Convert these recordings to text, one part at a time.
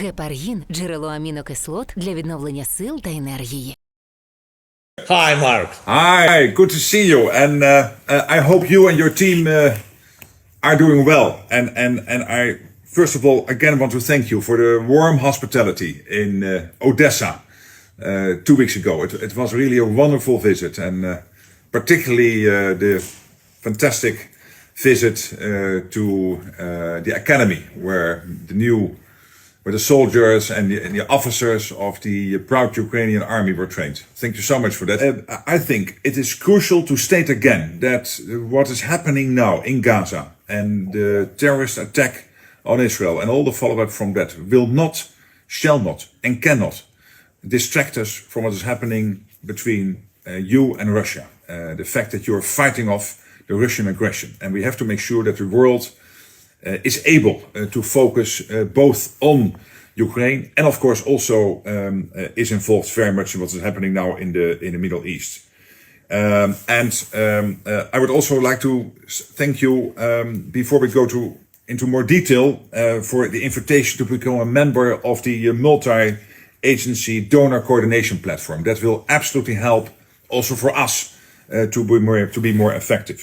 Гепаргін – джерело амінокислот для відновлення сил та енергії. Hi, Mark. Hi, good to see you, and I hope you and your team are doing well. And I first of all again want to thank you for the warm hospitality in Odessa 2 weeks ago. It was really a wonderful visit, and particularly the fantastic visit to the academy where the soldiers and the officers of the proud Ukrainian army were trained. Thank you so much for that. I think it is crucial to state again that what is happening now in Gaza and the terrorist attack on Israel and all the follow-up from that will not, shall not, and cannot distract us from what is happening between you and Russia. The fact that you are fighting off the Russian aggression. And we have to make sure that the world is able to focus both on Ukraine and of course also is involved very much in what is happening now in the Middle East. I would also like to thank you before we go into more detail for the invitation to become a member of the multi-agency donor coordination platform. That will absolutely help also for us to be more effective.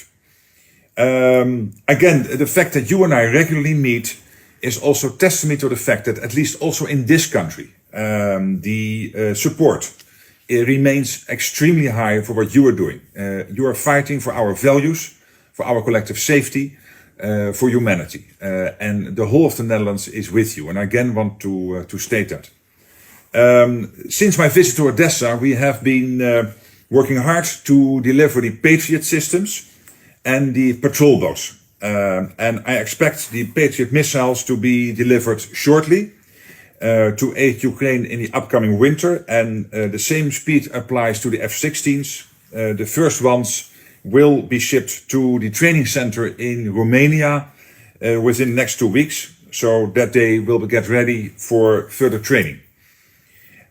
Again, the fact that you and I regularly meet is also testimony to the fact that at least also in this country, the support remains extremely high for what you are doing. You are fighting for our values, for our collective safety, for humanity. And the whole of the Netherlands is with you. And I again want to state that. Since my visit to Odessa, we have been working hard to deliver the Patriot systems and the patrol boats. And I expect the Patriot missiles to be delivered shortly to aid Ukraine in the upcoming winter. And the same speed applies to the F-16s. The first ones will be shipped to the training center in Romania within the next 2 weeks, so that they will get ready for further training.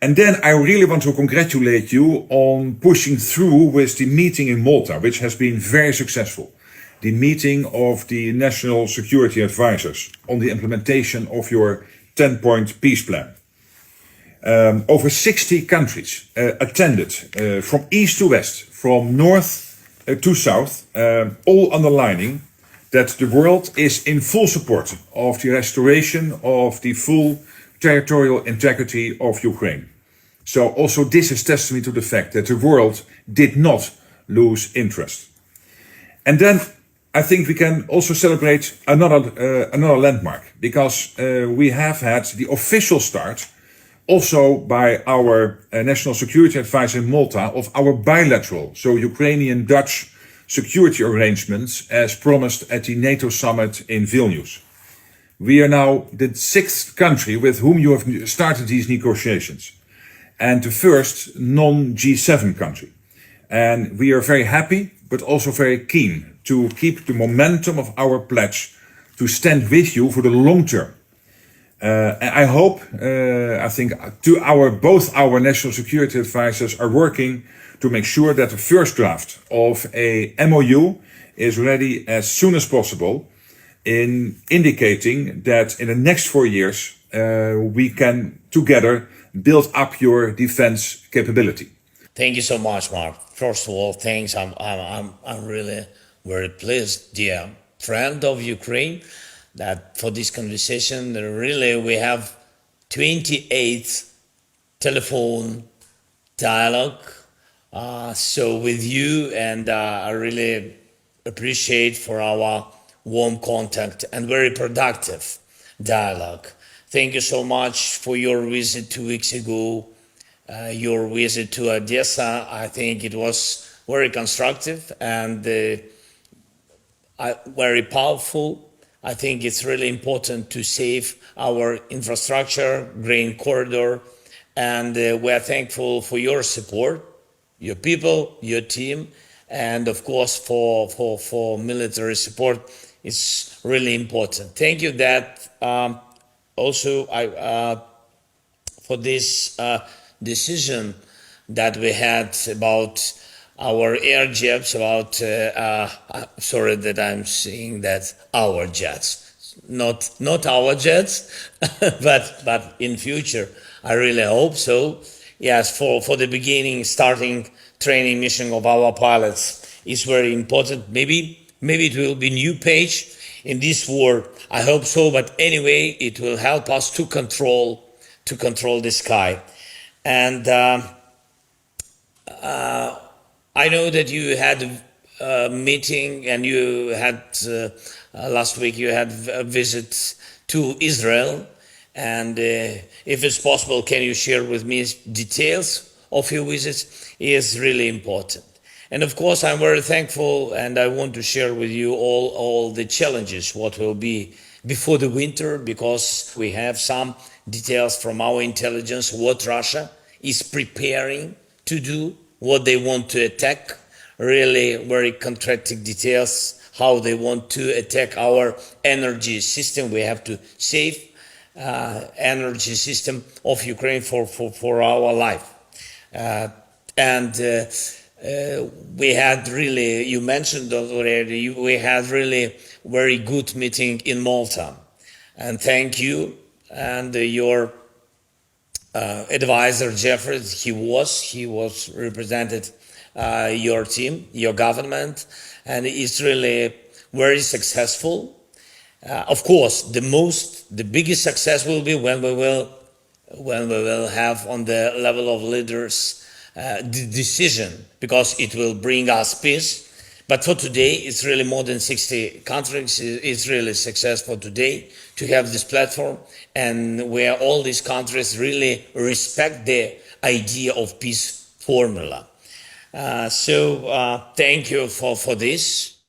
And then I really want to congratulate you on pushing through with the meeting in Malta, which has been very successful. The meeting of the National Security Advisors on the implementation of your 10-point peace plan. Over 60 countries attended from east to west, from north to south, all underlining that the world is in full support of the restoration of the full territorial integrity of Ukraine. So also this is testimony to the fact that the world did not lose interest. And then I think we can also celebrate another landmark, because we have had the official start also by our National Security Advisor in Malta of our bilateral, so Ukrainian-Dutch security arrangements as promised at the NATO summit in Vilnius. We are now the 6th country with whom you have started these negotiations, and the first non-G7 country. And we are very happy, but also very keen to keep the momentum of our pledge to stand with you for the long term. And I hope, I think both our national security advisors are working to make sure that the first draft of a MOU is ready as soon as possible, in indicating that in the next 4 years we can together build up your defense capability. Thank you so much, Mark. First of all, thanks. I'm really very pleased, dear friend of Ukraine, that for this conversation, really we have 28th telephone dialogue. So with you, and I really appreciate for our warm contact and very productive dialogue. Thank you so much for your visit 2 weeks ago. Your visit to Odessa, I think it was very constructive and very powerful. I think it's really important to save our infrastructure, grain corridor, and we're thankful for your support, your people, your team, and of course for military support. It's really important. Thank you that also for this decision that we had about our air jets, about sorry that I'm saying that our jets, not our jets, but in future, I really hope so. Yes, for the beginning, starting training mission of our pilots is very important. Maybe it will be new page in this war. I hope so, but anyway, it will help us to control the sky. And I know that you had a meeting, and you had last week you had a visit to Israel. And if it's possible, can you share with me details of your visit? It is really important. And of course, I'm very thankful, and I want to share with you all the challenges, what will be before the winter, because we have some details from our intelligence, what Russia is preparing to do, what they want to attack, really very concrete details, how they want to attack our energy system. We have to save energy system of Ukraine for our life. We had really, you mentioned already, we had really very good meeting in Malta. And thank you. And your advisor, Jeffrey, he was represented your team, your government, and it's really very successful. Of course, the biggest success will be when we will have on the level of leaders the decision, because it will bring us peace. But for today, it's really more than 60 countries. It's really successful today to have this platform, and where all these countries really respect the idea of peace formula. So thank you for this.